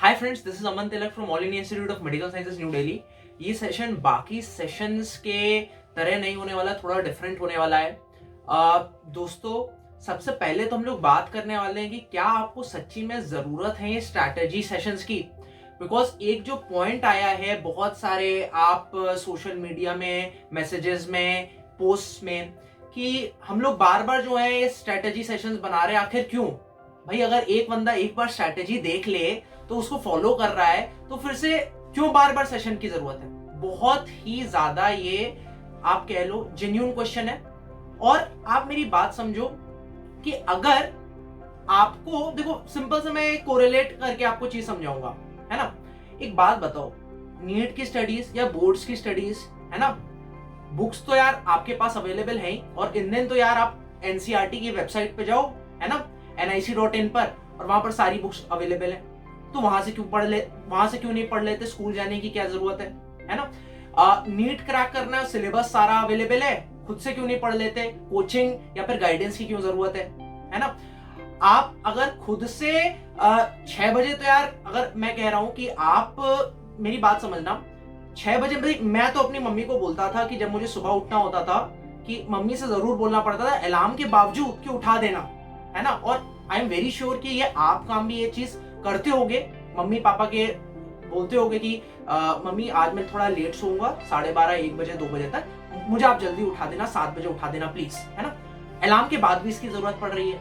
Hi friends, this is Aman Tilak from all India institute of medical sciences new Delhi. ये session बाकी sessions के तरह नहीं होने वाला, थोड़ा डिफरेंट होने वाला है। दोस्तों, सबसे पहले तो हम लोग बात करने वाले हैं कि क्या आपको सच्ची में जरूरत है ये स्ट्रैटेजी सेशंस की। बिकॉज एक जो पॉइंट आया है बहुत सारे आप सोशल मीडिया में, मैसेजेस में, पोस्ट में, कि हम लोग बार बार जो है ये स्ट्रैटेजी सेशंस बना रहे हैं। आखिर क्यों भाई? अगर एक बंदा एक बार स्ट्रैटेजी देख ले तो उसको फॉलो कर रहा है, तो फिर से क्यों बार बार सेशन की जरूरत है? बहुत ही ज्यादा ये आप कह लो जेन्युइन क्वेश्चन है। और आप मेरी बात समझो कि अगर आपको, देखो सिंपल से मैं कोरिलेट करके आपको चीज समझाऊंगा, है ना। एक बात बताओ, नीट की स्टडीज या बोर्ड्स की स्टडीज, है ना, बुक्स तो यार आपके पास अवेलेबल है ही। और इन दिन तो यार आप एनसीईआरटी की वेबसाइट पे जाओ, है ना, nic.in पर, और वहां पर सारी बुक्स अवेलेबल है। तो वहां से क्यों नहीं पढ़ लेते? स्कूल जाने की क्या जरूरत है ना। नीट क्रैक करना, सिलेबस सारा अवेलेबल है, खुद से क्यों नहीं पढ़ लेते? कोचिंग या फिर गाइडेंस की क्यों जरूरत है ना। आप अगर खुद से 6 बजे, तो यार अगर मैं कह रहा हूं कि आप मेरी बात समझना, 6 बजे भाई मैं तो अपनी मम्मी को बोलता था कि जब मुझे सुबह उठना होता था कि मम्मी से जरूर बोलना पड़ता था अलार्म के बावजूद कि उठा देना, है ना। और आई एम वेरी श्योर कि ये आप काम भी ये चीज करते होगे, मम्मी पापा के बोलते होगे कि मम्मी आज मैं थोड़ा लेट सोऊंगा, 12:30 1 बजे 2 बजे तक, मुझे आप जल्दी उठा देना, 7 बजे उठा देना प्लीज, है ना। अलार्म के बाद भी इसकी जरूरत पड़ रही है।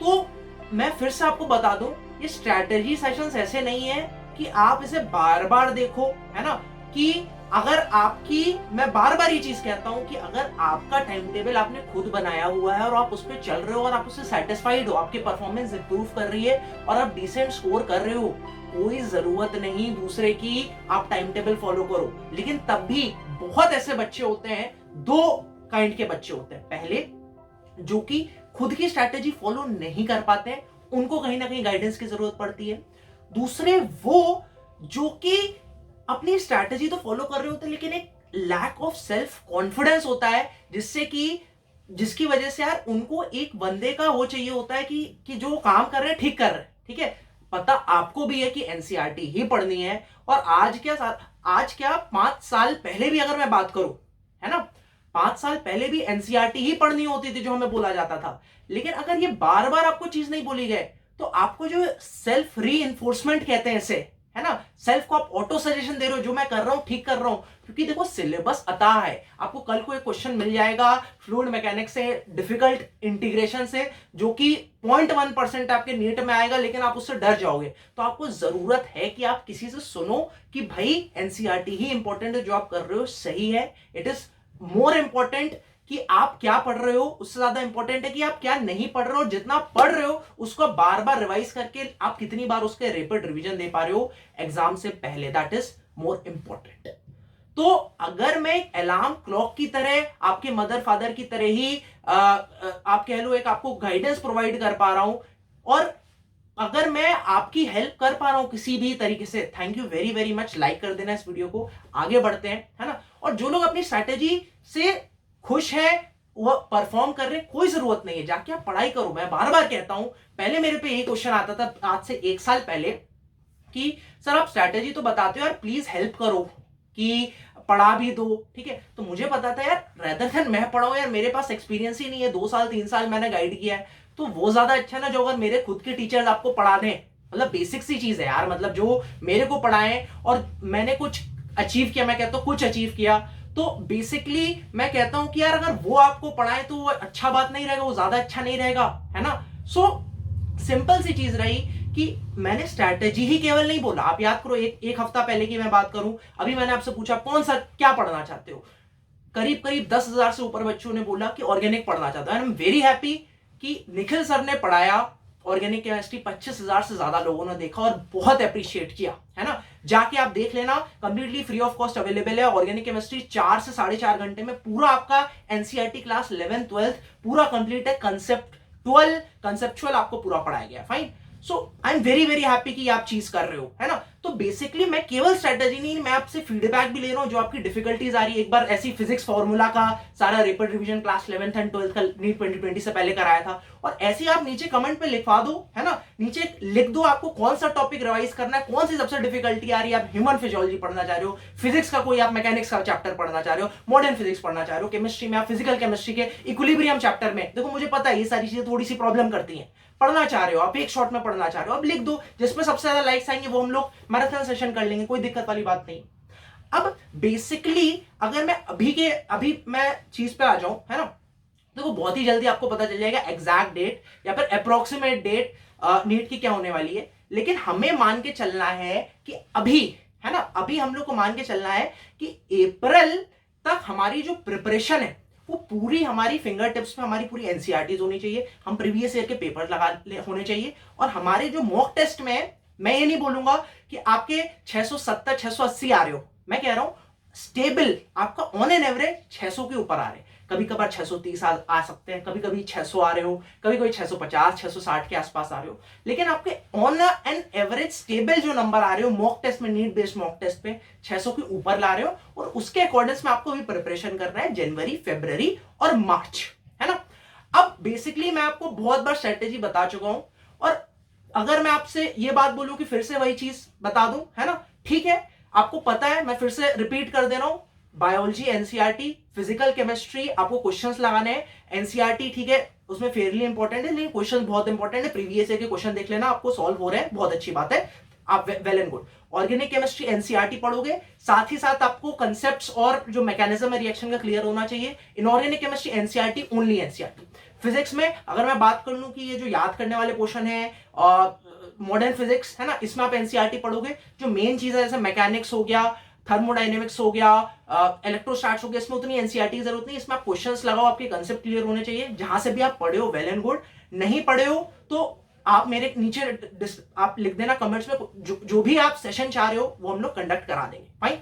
तो मैं फिर से आपको बता दूं, ये स्ट्रैटेजी सेशंस ऐसे नहीं है कि आप इसे बार बार देखो, है ना। कि अगर आपकी, मैं बार बार ये चीज कहता हूं कि अगर आपका टाइम टेबल आपने खुद बनाया हुआ है और आप उस पर चल रहे हो और आप उससे सेटिस्फाइड हो, आपकी परफॉर्मेंस इंप्रूव कर रही है और आप डिसेंट स्कोर कर रहे हो, कोई जरूरत नहीं दूसरे की आप टाइम टेबल फॉलो करो। लेकिन तब भी बहुत ऐसे बच्चे होते हैं, दो काइंड के बच्चे होते हैं। पहले जो कि खुद की स्ट्रैटेजी फॉलो नहीं कर पाते हैं, उनको कहीं ना कहीं गाइडेंस की जरूरत पड़ती है। दूसरे वो जो कि अपनी स्ट्रैटेजी तो फॉलो कर रहे होते हैं, लेकिन एक लैक ऑफ सेल्फ कॉन्फिडेंस होता है, जिसकी वजह से यार उनको एक बंदे का वो चाहिए होता है कि जो काम कर रहे हैं ठीक कर रहे हैं। ठीक है, पता आपको भी है कि एनसीईआरटी ही पढ़नी है। और आज क्या 5 साल पहले भी अगर मैं बात करूं, है ना, 5 साल पहले भी एनसीईआरटी ही पढ़नी होती थी जो हमें बोला जाता था। लेकिन अगर ये बार बार आपको चीज नहीं बोली गई, तो आपको जो सेल्फ री इन्फोर्समेंट कहते हैं इसे, है ना, सेल्फ को आप ऑटो सजेशन दे रहे हो, जो मैं कर रहा हूं ठीक कर रहा हूं। क्योंकि देखो सिलेबस अता है, आपको कल को एक क्वेश्चन मिल जाएगा फ्लूइड मैकेनिक्स से, डिफिकल्ट इंटीग्रेशन से, जो कि 0.1% आपके नीट में आएगा, लेकिन आप उससे डर जाओगे। तो आपको जरूरत है कि आप किसी से सुनो कि भाई एनसीईआरटी ही इंपॉर्टेंट है, जो आप कर रहे हो सही है। इट इज मोर इंपॉर्टेंट कि आप क्या पढ़ रहे हो, उससे ज्यादा इंपॉर्टेंट है कि आप क्या नहीं पढ़ रहे हो। जितना पढ़ रहे हो उसको बार बार रिवाइज करके आप कितनी बार उसके रैपिड रिवीजन दे पा रहे हो एग्जाम से पहले, दैट इज मोर इंपॉर्टेंट। तो अगर मैं अलार्म क्लॉक की तरह, आपके मदर फादर की तरह ही आप कह लो एक आपको गाइडेंस प्रोवाइड कर पा रहा हूं, और अगर मैं आपकी हेल्प कर पा रहा हूं किसी भी तरीके से, thank you very very much. Like कर देना इस वीडियो को, आगे बढ़ते हैं, है ना। और जो लोग अपनी स्ट्रैटेजी से खुश है, वो परफॉर्म कर रहे, कोई जरूरत नहीं है, जाके आप पढ़ाई करो। मैं बार बार कहता हूं, पहले मेरे पे ये क्वेश्चन आता था आज से 1 साल पहले कि सर आप स्ट्रैटेजी तो बताते हो यार, प्लीज हेल्प करो कि पढ़ा भी दो। ठीक है, तो मुझे पता था यार, रेदर देन मैं पढ़ाऊं, यार मेरे पास एक्सपीरियंस ही नहीं है, 2 साल 3 साल मैंने गाइड किया है, तो वो ज्यादा अच्छा ना जो अगर मेरे खुद के टीचर्स आपको पढ़ा दें। मतलब बेसिक सी चीज है यार, मतलब जो मेरे को पढ़ाएं और मैंने कुछ अचीव किया, मैं कहता हूं कुछ अचीव किया, तो बेसिकली मैं कहता हूं कि यार अगर वो आपको पढ़ाए तो वो अच्छा बात नहीं रहेगा, वो ज्यादा अच्छा नहीं रहेगा, है ना। सो सिंपल सी चीज रही कि मैंने स्ट्रैटेजी ही केवल नहीं बोला। आप याद करो, एक हफ्ता पहले की मैं बात करूं, अभी मैंने आपसे पूछा कौन सा क्या पढ़ना चाहते हो, करीब करीब 10,000 से ऊपर बच्चों ने बोला कि ऑर्गेनिक पढ़ना चाहता है। आई एम वेरी हैप्पी कि निखिल सर ने पढ़ाया ऑर्गेनिक केमिस्ट्री, 25,000 से ज्यादा लोगों ने देखा और बहुत अप्रिशिएट किया, है ना। जाके आप देख लेना, completely free of cost available है ऑर्गेनिक केमिस्ट्री। 4 से 4.5 घंटे में पूरा आपका एनसीईआरटी क्लास 11th 12th पूरा कंप्लीट है, कंसेप्चुअल आपको पूरा पढ़ाया गया। Fine, so I am very very happy कि आप चीज कर रहे हो, है ना। तो बेसिकली मैं केवल स्ट्रेटेजी नहीं, मैं आपसे फीडबैक भी ले रहा हूं जो आपकी डिफिकल्टीज आ रही है। एक बार ऐसी फिजिक्स फॉर्मूला का सारा rapid revision class 11th and 12th का नीट 2020 से पहले कराया था, और ऐसे ही आप नीचे कमेंट पे लिखवा दो, है ना, नीचे लिख दो आपको कौन सा टॉपिक रिवाइज करना है, कौन सी सबसे डिफिकल्टी आ रही है। आप ह्यूमन फिजियोलॉजी पढ़ना चाह रहे हो, फिजिक्स का कोई आप मैकेनिक्स का चैप्टर पढ़ना चाह रहे हो, मॉडर्न फिजिक्स पढ़ना चाह रहे हो, केमिस्ट्री में आप फिजिकल केमिस्ट्री के इक्विलिब्रियम चैप्टर में, देखो मुझे पता है ये सारी चीजें थोड़ी सी प्रॉब्लम करती हैं, पढ़ना चाह रहे हो आप, एक शॉट में पढ़ना चाह रहे हो, अब लिख दो, जिसमें सबसे ज्यादा लाइक्स आएंगे वो हम लोग मैराथन सेशन कर लेंगे, कोई दिक्कत वाली बात नहीं। अब बेसिकली अगर मैं अभी मैं चीज पे आ जाऊं, है ना, देखो बहुत ही जल्दी आपको पता चल जाएगा एग्जैक्ट डेट या फिर अप्रोक्सीमेट डेट नीट की क्या होने वाली है, लेकिन हमें मान के चलना है कि अभी, है ना, अभी हम लोग को मान के चलना है कि अप्रैल तक हमारी जो प्रिपरेशन है वो पूरी हमारी फिंगर टिप्स पे हमारी पूरी एनसीईआरटीज होनी चाहिए, हम प्रीवियस ईयर के पेपर होने चाहिए, और हमारे जो मॉक टेस्ट में मैं ये नहीं बोलूंगा कि आपके 670 680 आ रहे हो, मैं कह रहा हूं स्टेबल आपका ऑन एन एवरेज 600 के ऊपर आ रहे हैं, कभी कभार 630 आ सकते हैं, कभी कभी 600 आ रहे हो, कभी कभी 650 660 के आसपास आ रहे हो, लेकिन आपके ऑन एन एवरेज स्टेबल जो नंबर आ रहे हो मॉक टेस्ट में, नीट बेस्ड मॉक टेस्ट पे 600 के ऊपर ला रहे हो, और उसके अकॉर्डिंग में आपको भी प्रिपरेशन करना है जनवरी फरवरी और मार्च, है ना। अब बेसिकली मैं आपको बहुत बार स्ट्रेटेजी बता चुका हूं, और अगर मैं आपसे ये बात बोलूं कि फिर से वही चीज बता दूं, है ना, ठीक है, आपको पता है, मैं फिर से रिपीट कर दे रहा हूं, बायोलॉजी एनसीईआरटी, फिजिकल केमिस्ट्री आपको क्वेश्चंस लगाने हैं, एनसीईआरटी ठीक है उसमें फेयरली इंपॉर्टेंट है, लेकिन क्वेश्चन बहुत इंपॉर्टेंट है, प्रीवियस ईयर के क्वेश्चन देख लेना, आपको सॉल्व हो रहे हैं, बहुत अच्छी बात है, आप well and good. Organic chemistry NCERT पढ़ोगे, साथ ही साथ आपको कंसेप्ट्स और जो मैकेनिज्म है रिएक्शन का क्लियर होना चाहिए। Inorganic chemistry NCERT, only NCERT. Physics में अगर मैं बात कर लूं कि ये जो याद करने वाले पोर्शन है मॉडर्न फिजिक्स, है ना, इसमें आप एनसीईआरटी पढ़ोगे, जो मेन चीज है जैसे मैकेनिक्स हो गया, थर्मोडायनेमिक्स हो गया, इलेक्ट्रोस्टैट्स हो गया, इसमें उतनी एनसीईआरटी की जरूरत नहीं, इसमें आप क्वेश्चंस लगाओ, आपके कंसेप्ट क्लियर होने चाहिए, जहां से भी आप पढ़े हो वेल एंड गुड, नहीं पढ़े हो तो आप मेरे नीचे आप लिख देना कमेंट्स में, जो भी आप सेशन चाह रहे हो वो हम लोग कंडक्ट करा देंगे, फाइन।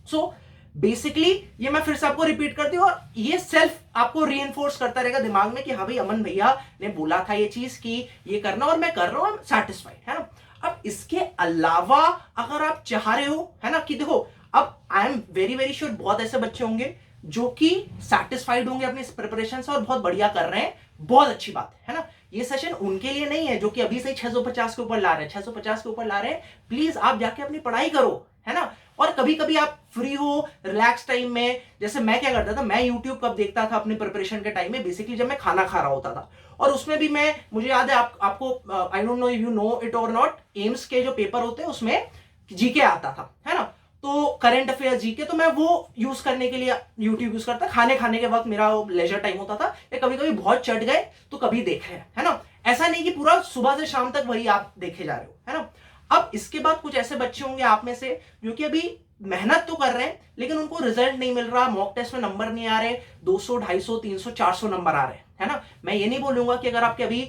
सो बेसिकली ये मैं फिर से आपको रिपीट करती हूँ, और ये सेल्फ आपको रीइंफोर्स करता रहेगा दिमाग में कि हाँ भाई अमन भैया ने बोला था ये चीज कि ये करना, और मैं कर रहा हूं, सेटिस्फाइड, है ना। अब इसके अलावा अगर आप चाह रहे हो, है ना, कि देखो अब I am very very sure बहुत ऐसे बच्चे होंगे जो कि सेटिस्फाइड होंगे अपनी प्रिपरेशन से और बहुत बढ़िया कर रहे हैं, बहुत अच्छी बात है ना। ये सेशन उनके लिए नहीं है जो कि अभी से 650 के ऊपर ला रहे हैं, 650 के ऊपर ला रहे हैं, प्लीज आप जाके अपनी पढ़ाई करो, है ना। और कभी कभी आप फ्री हो रिलैक्स टाइम में, जैसे मैं क्या करता था, मैं यूट्यूब कब देखता था अपने प्रिपरेशन के टाइम में, बेसिकली जब मैं खाना खा रहा होता था, और उसमें भी मैं, मुझे याद है आपको I don't know if you know it और नॉट, एम्स के जो पेपर होते हैं उसमें जीके आता था, है ना, तो करंट अफेयर जीके, तो मैं वो यूज करने के लिए यूट्यूब यूज करता, खाने के वक्त मेरा लेजर टाइम होता था, या कभी कभी बहुत चढ़ गए तो कभी देखे, है ना, ऐसा नहीं कि पूरा सुबह से शाम तक वही आप देखे जा रहे हो, है ना। अब इसके बाद कुछ ऐसे बच्चे होंगे आप में से जो कि अभी मेहनत तो कर रहे हैं लेकिन उनको रिजल्ट नहीं मिल रहा, मॉक टेस्ट में नंबर नहीं आ रहे, 200 250 300 400 नंबर आ रहे हैं, है ना। मैं ये नहीं बोलूंगा कि अगर आपके अभी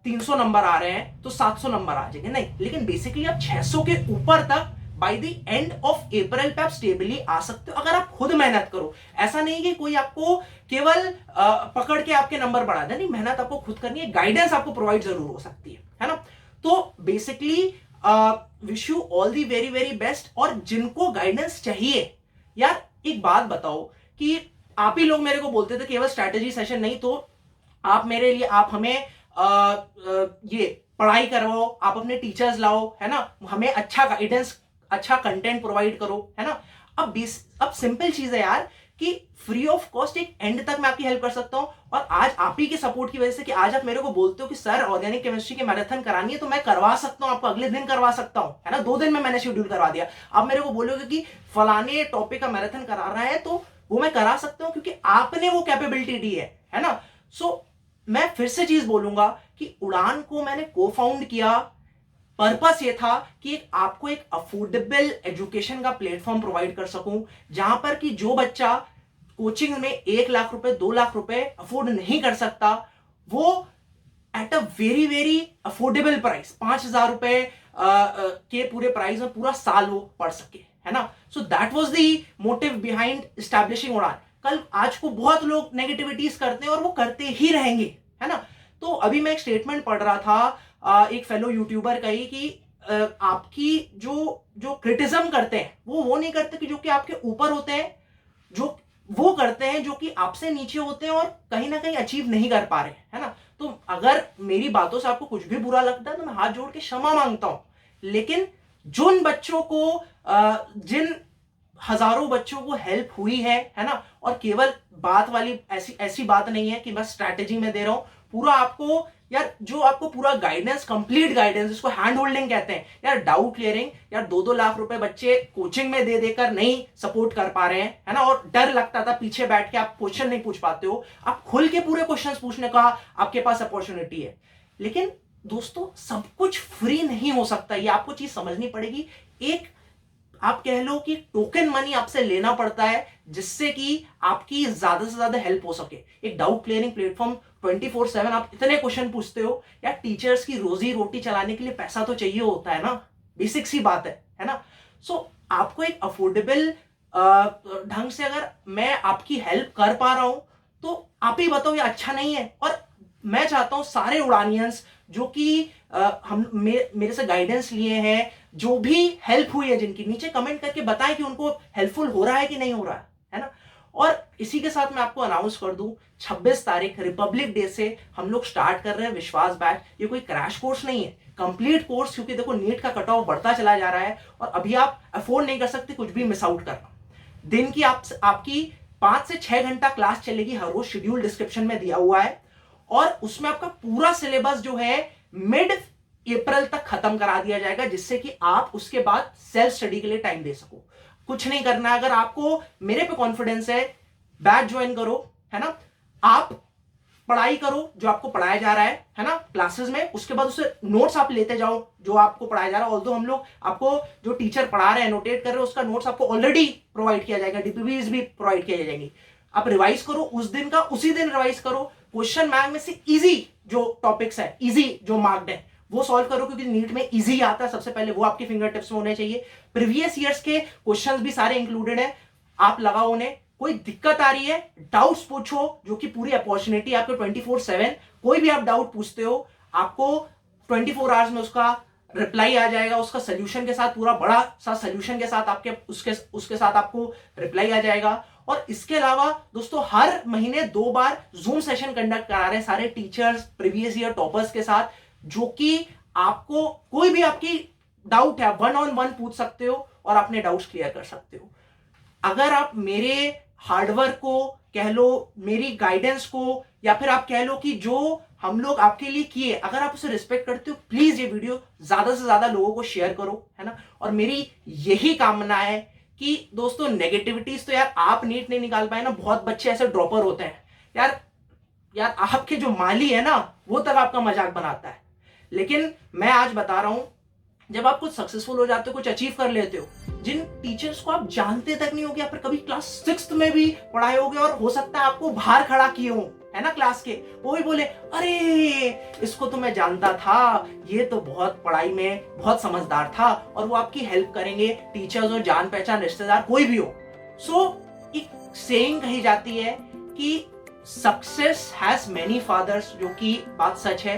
300 नंबर आ रहे हैं तो 700 नंबर आ जाएंगे, नहीं, लेकिन बेसिकली आप 600 के ऊपर तक by the end of April पे आप स्टेबली आ सकते हो अगर आप खुद मेहनत करो। ऐसा नहीं कि कोई आपको केवल पकड़ के आपके नंबर बढ़ा दे, नहीं, मेहनत आपको खुद करनी है, गाइडेंस आपको प्रोवाइड जरूर हो सकती है ना। तो basically wish you all the very very best. और जिनको गाइडेंस चाहिए, यार एक बात बताओ कि आप ही लोग मेरे को बोलते थे केवल स्ट्रैटेजी सेशन नहीं, तो आप मेरे लिए, आप हमें ये पढ़ाई करवाओ, आप अपने टीचर्स लाओ, है ना, हमें अच्छा गाइडेंस, अच्छा कंटेंट प्रोवाइड करो, है ना। अब सिंपल चीज है यार कि फ्री ऑफ कॉस्ट एक एंड तक मैं आपकी हेल्प कर सकता हूं, और आज आप ही के सपोर्ट की वजह से कि आज आप मेरे को बोलते हो कि सर ऑर्गेनिक केमिस्ट्री की मैराथन करानी है, तो मैं करवा सकता हूं, आपको अगले दिन करवा सकता हूं, है ना, 2 दिन में मैंने शेड्यूल करवा दिया। आप मेरे को बोलोगे कि फलाने टॉपिक का मैराथन करा रहा है, तो वो मैं करा सकता हूं क्योंकि आपने वो कैपेबिलिटी दी है ना। सो मैं फिर से चीज बोलूंगा कि उड़ान को मैंने को फाउंड किया, पर्पस ये था कि आपको एक अफोर्डेबल एजुकेशन का प्लेटफॉर्म प्रोवाइड कर सकूं, जहां पर कि जो बच्चा कोचिंग में 1 लाख रुपए 2 लाख रुपए अफोर्ड नहीं कर सकता, वो at a very very affordable price 5,000 रुपए के पूरे प्राइस में पूरा साल वो पढ़ सके, है ना। So that was the motive behind establishing उड़ान। कल आज को बहुत लोग नेगेटिविटीज करते हैं और वो करते ही रहेंगे, है ना। तो अभी मैं एक स्टेटमेंट पढ़ रहा था एक फेलो यूट्यूबर का ही कि आपकी जो जो क्रिटिज्म करते हैं वो नहीं करते कि जो कि आपके ऊपर होते हैं, जो वो करते हैं जो कि आपसे नीचे होते हैं और कहीं ना कहीं अचीव नहीं कर पा रहे, है ना। तो अगर मेरी बातों से आपको कुछ भी बुरा लगता है तो मैं हाथ जोड़ के क्षमा मांगता हूं। लेकिन जिन बच्चों को जिन हजारों बच्चों को हेल्प हुई है ना, और केवल बात वाली ऐसी ऐसी बात नहीं है कि बस स्ट्रैटेजी में दे रहा हूं, पूरा आपको यार जो आपको पूरा गाइडेंस, कंप्लीट गाइडेंस, इसको हैंड होल्डिंग कहते हैं यार, डाउट क्लियरिंग यार, 2-2 लाख रुपए बच्चे कोचिंग में दे देकर नहीं सपोर्ट कर पा रहे हैं, है ना, और डर लगता था पीछे बैठ के आप क्वेश्चन नहीं पूछ पाते हो, आप खुल के पूरे क्वेश्चंस पूछने का आपके पास अपॉर्चुनिटी है। लेकिन दोस्तों सब कुछ फ्री नहीं हो सकता, ये आपको चीज समझनी पड़ेगी। एक आप कह लो कि टोकन मनी आपसे लेना पड़ता है जिससे कि आपकी ज्यादा से ज्यादा हेल्प हो सके। एक डाउट क्लियरिंग प्लेटफॉर्म 24/7 आप इतने क्वेश्चन पूछते हो यार, टीचर्स की रोजी रोटी चलाने के लिए पैसा तो चाहिए होता है ना, बेसिक सी बात है ना। सो आपको एक अफोर्डेबल ढंग से अगर मैं आपकी हेल्प कर पा रहा हूं तो आप ही बताओ ये अच्छा नहीं है। और मैं चाहता हूं सारे उड़ानियंस जो कि मेरे से गाइडेंस लिए हैं, जो भी हेल्प हुई है जिनकी, नीचे कमेंट करके बताएं कि उनको हेल्पफुल हो रहा है कि नहीं हो रहा है ना। और इसी के साथ मैं आपको अनाउंस कर दूं, 26 तारीख रिपब्लिक डे से हम लोग स्टार्ट कर रहे हैं विश्वास बैच। ये कोई क्रैश कोर्स नहीं है, कंप्लीट कोर्स, क्योंकि देखो नीट का कट ऑफ बढ़ता चला जा रहा है और अभी आप अफोर्ड नहीं कर सकते कुछ भी मिस आउट करना। दिन की आपकी 5 से 6 घंटा क्लास चलेगी, हर रोज शेड्यूल डिस्क्रिप्शन में दिया हुआ है, और उसमें आपका पूरा सिलेबस जो है मिड अप्रैल तक खत्म करा दिया जाएगा, जिससे कि आप उसके बाद सेल्फ स्टडी के लिए टाइम दे सको। कुछ नहीं करना है, अगर आपको मेरे पे कॉन्फिडेंस है बैच ज्वाइन करो, है ना, आप पढ़ाई करो जो आपको पढ़ाया जा रहा है ना क्लासेस में, उसके बाद उससे नोट्स आप लेते जाओ जो आपको पढ़ाया जा रहा है। ऑल्दो हम लोग आपको जो टीचर पढ़ा रहे हैं नोटेट कर रहे हैं उसका नोट्स आपको ऑलरेडी प्रोवाइड किया जाएगा, डीपीबीज भी प्रोवाइड किया जाएंगी। आप रिवाइज करो उस दिन का उसी दिन रिवाइज करो, क्वेश्चन बैंक में से इजी जो टॉपिक्स है, इजी जो मार्क्ड है वो सॉल्व करो, क्योंकि नीट में इजी आता है सबसे पहले, वो आपके फिंगर टिप्स में होने चाहिए। प्रीवियस ईयर्स के क्वेश्चंस भी सारे इंक्लूडेड है, आप लगाओ उन्हें। कोई दिक्कत आ रही है डाउट्स पूछो, जो कि पूरी अपॉर्चुनिटी आपको 24/7, कोई भी आप डाउट पूछते हो आपको 24 आवर्स में उसका रिप्लाई आ जाएगा, उसका सोल्यूशन के साथ, पूरा बड़ा सा सोल्यूशन के साथ आपके उसके साथ आपको रिप्लाई आ जाएगा। और इसके अलावा दोस्तों हर महीने 2 बार जूम सेशन कंडक्ट करा रहे हैं सारे टीचर्स प्रीवियस ईयर टॉपर्स के साथ, जो कि आपको कोई भी आपकी डाउट है 1-on-1 पूछ सकते हो और अपने डाउट्स क्लियर कर सकते हो। अगर आप मेरे हार्डवर्क को कह लो, मेरी गाइडेंस को, या फिर आप कह लो कि जो हम लोग आपके लिए किए, अगर आप उसे रिस्पेक्ट करते हो, प्लीज ये वीडियो ज्यादा से ज्यादा लोगों को शेयर करो, है ना। और मेरी यही कामना है कि दोस्तों नेगेटिविटीज तो यार आप नीट नहीं निकाल पाए ना, बहुत बच्चे ऐसे ड्रॉपर होते हैं यार आपके जो माली है ना वो तक आपका मजाक बनाता है। लेकिन मैं आज बता रहा हूं, जब आप कुछ सक्सेसफुल हो जाते हो, कुछ अचीव कर लेते हो, जिन टीचर्स को आप जानते तक नहीं होगे, या फिर कभी क्लास 6th में भी पढ़ाए होगे और हो सकता है आपको बाहर खड़ा किए हो, है ना, क्लास के, वो भी बोले अरे इसको तो मैं जानता था, ये तो बहुत पढ़ाई में बहुत समझदार था, और वो आपकी हेल्प करेंगे, टीचर्स हो, जान पहचान रिश्तेदार कोई भी हो। सो एक सेइंग कही जाती है कि सक्सेस हैज मेनी फादर्स, जो कि बात सच है,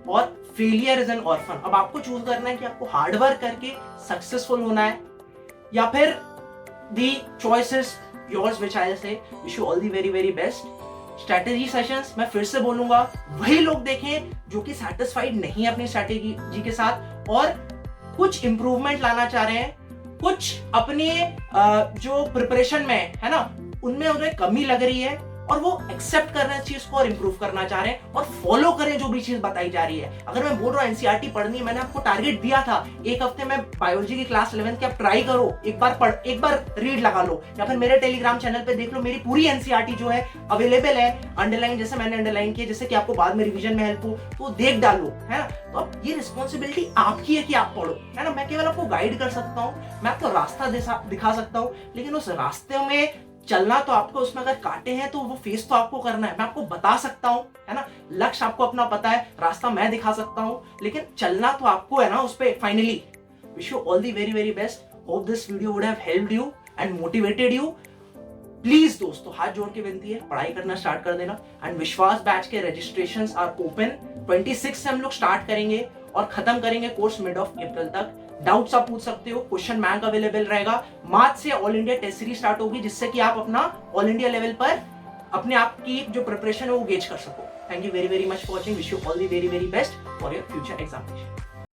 और फेलियर इज एन ऑर्फन। अब आपको चूज करना है कि आपको हार्डवर्क करके सक्सेसफुल होना है, या फिर the choice is yours, which I say wish you all the very very best. Strategy sessions मैं फिर से बोलूंगा, वही लोग देखें जो कि सेटिस्फाइड नहीं अपनी स्ट्रैटेजी के साथ और कुछ इंप्रूवमेंट लाना चाह रहे हैं, कुछ अपने जो प्रिपरेशन में है ना उनमें उन्हें कमी लग रही है, और वो एक्सेप्ट कर रहे हैं चीज को और इंप्रूव करना चाह रहे हैं, और फॉलो करें जो भी चीज बताई जा रही है। अगर मैं बोल रहा हूँ एनसीईआरटी पढ़नी है, मैंने आपको टारगेट दिया था एक हफ्ते में बायोलॉजी की क्लास 11th की, आप ट्राई करो, एक बार रीड लगा लो, या फिर मेरे टेलीग्राम चैनल पे देख लो, मेरी पूरी एनसीईआरटी जो है अवेलेबल है, अंडरलाइन जैसे मैंने अंडरलाइन किया, जिससे कि आपको बाद में रिविजन में हेल्प हो, तो देख डालो, है ना। तो अब ये रिस्पॉन्सिबिलिटी आपकी है कि आप पढ़ो, है ना। मैं केवल आपको गाइड कर सकता हूँ, मैं आपको रास्ता दिखा सकता हूँ, लेकिन उस रास्ते में चलना तो आपको, उसमें अगर काटे हैं तो वो फेस तो आपको करना है। मैं आपको बता सकता हूं, है ना, लक्ष्य आपको अपना पता है, रास्ता मैं दिखा सकता हूं, लेकिन चलना तो आपको है ना उस पे। Finally wish you all the very very best, hope this video would have helped you and motivated you. Please दोस्तों हाथ जोड़ के विनती है, पढ़ाई करना स्टार्ट कर देना। एंड विश्वास बैच के रजिस्ट्रेशंस आर ओपन, 26 से हम लोग स्टार्ट करेंगे, और खत्म करेंगे कोर्स मिड ऑफ अप्रैल तक। डाउट्स आप पूछ सकते हो, क्वेश्चन बैंक अवेलेबल रहेगा। मार्च से all India test series start होगी, जिससे कि आप अपना ऑल इंडिया लेवल पर अपने आप की जो प्रिपरेशन है वो गेज कर सको। Thank you very very much for watching. Wish you all the very very best for your future examination.